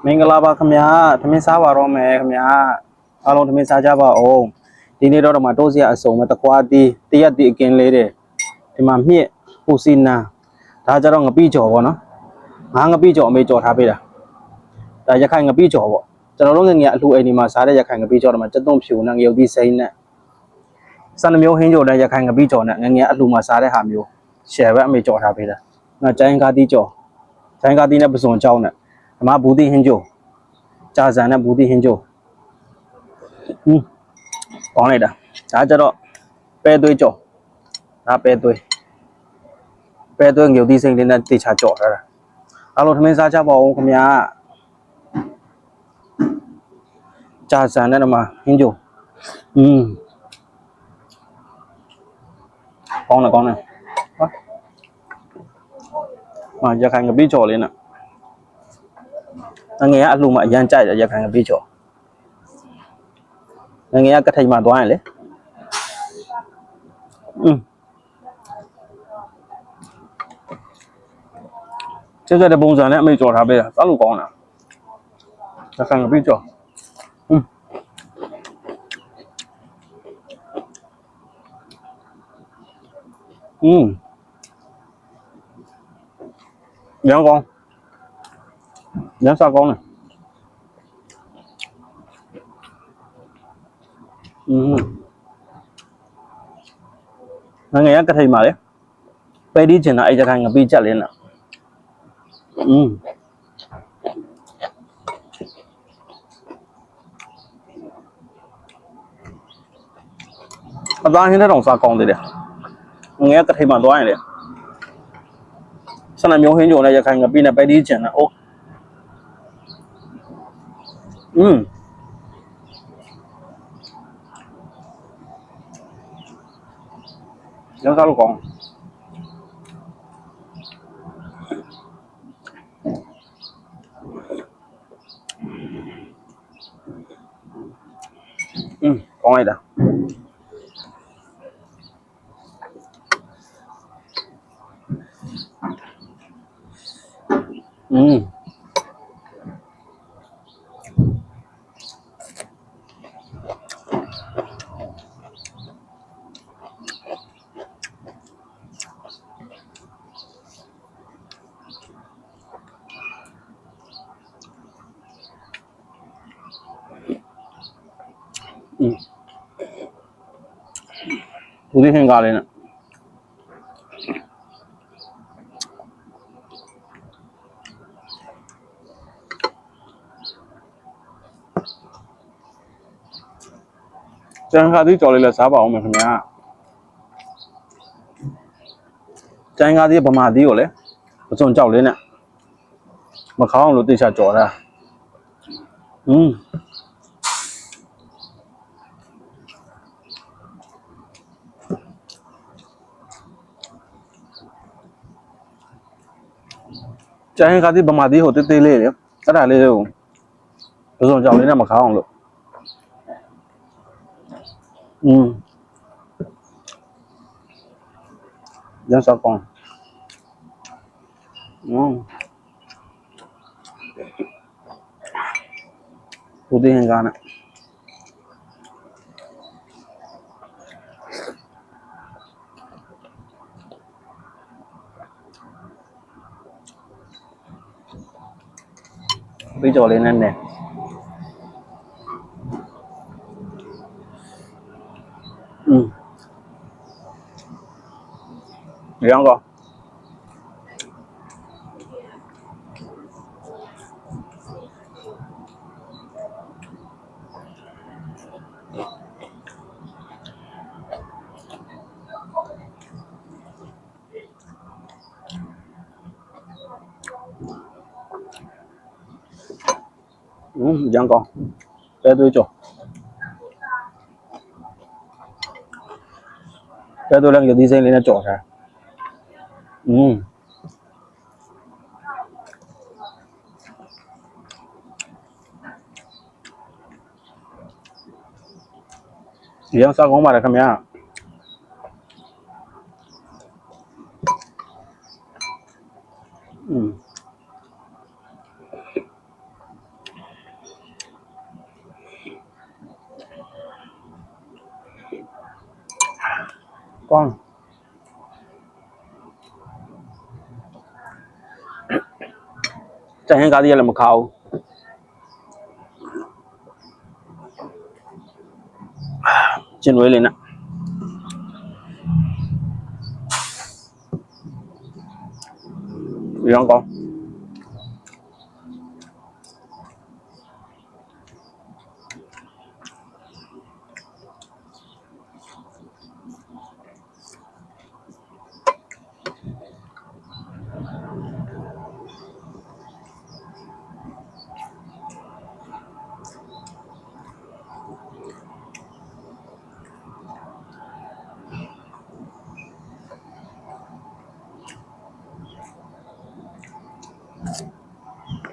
မင်္ဂလာပါခင်ဗျာသမင်းစားပါတော့မယ်ခင်ဗျာအားလုံးသမင်းစားကြပါအောင်ဒီနေ့တော့မှတိုးစရာအစုံမဲ့တကွာတီးတရက်တီးအကင်းလေးတဲ့ဒီမှာမြင့်ပူစီနာဒါကြတော့ငပိကြော်ပေါ့နော်ငါငပိကြော်အမေကြော်ထားပေးတာဒါရခိုင်ငပိကြော်ပေါ့ကျွန်တော်တို့ငငယ်အလှူအိမ်ဒီမှာစားတဲ့ရခိုင်ငပိကြော်တော့မှစက်သွုံဖြူနဲ့ငရုတ်သီးစိမ်းနဲ့စံမျိုးဟင်းကြော်နဲ့ရခိုင်ငပိကြော်နဲ့ငငယ်အလှူမှာစားတဲ့ဟာမျိုးရှယ်ဘက်အမေကြော်ထားပေးတာနောက်ကျိုင်းကားတီးကြော်ကျိုင်းကားတီးနဲ့ပစုံကြောင်းနဲ့ဒီမှာဘူးတီဟင်းကြော်ကြာဇန်နဲ့ဘူးတီဟင်းကျိုးကောင်းလိုက်တာဒါကြတော့ပဲသွေးကြော်ဒါပဲသွေးငရုတ်သီးစိမ့်လေးနဲ့တေချာကြော်ထားတာအားလုံးထမင်းစားကြပါဦးခင်ဗျာကြာဇန်နဲ့တော့မှဟင်းကျိုးကောင်းတယ်ဟာရခိုင်ငပိကြော်လေးနဲ့ငယ်ကအလှူမှာအရန်ကြိုက်တယ်ရခိုင်ငပိကြော်ငယ်ကကထိန်မှာသွားရင်လေကျက်တဲ့ပုံစံနဲ့အမေကြော်ထားပေးတာစားလို့ကောင်းတာရခိုင်ငပိကြော်ရန်ကောင်းရန်စားကောင်းတယ်ငယ်ကကထိန်မှာလေပဲဒီကျင်တာအဲ့ရခိုင်ငပိချက်လေးနဲ့အသားဟင်းတဲ့တောင်စားကောင်းသေးတယ်ငယ်ကထိန်မှာသွားရင်လေစနမျိုးဟင်းကြုံနဲ့ရခိုင်ငပိနဲ့ပဲဒီကျင်တာအိုးရန်စားလို့ကောင်းကောင်းလိုက်တာဘူးဒီဟင်းကားလေးနဲ့ကျန်ကားသီးကြော်လေးလည်းစားပါအောင်မယ်ခင်ဗျာကျန်ကားသီးဗမာသီးကိုလေပစုံကြောက်လေးနဲ့မခေါအောင်လို့တေချာကြော်တာကျန်ကားသီးဗမာသီးဟိုတေးသေးလေးလေအဲ့ဒါလေးကိုပစုံကြောက်လေးနဲ့မခေါအောင်လို့ရန်စားကောင်းဘူးဒီဟင်းကားနဲ့ပြီးကြော်လေးနဲ့ရန်ကောရန်ကောပဲသွေးကြော်ပဲသွေးလည်းငရုတ်သီးစိမ့်လေးနဲ့ကြော်ထားရန်စားကောင်းပါတယ်ခင်ဗျာ光。这些咖喱也那么烤，进胃里呢。阳光。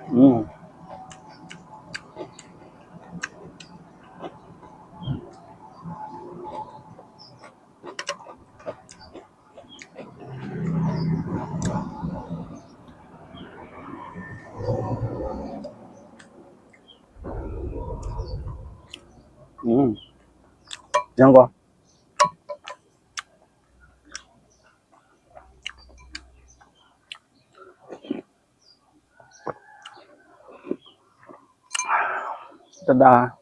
嗯。嗯。阳光。哒哒。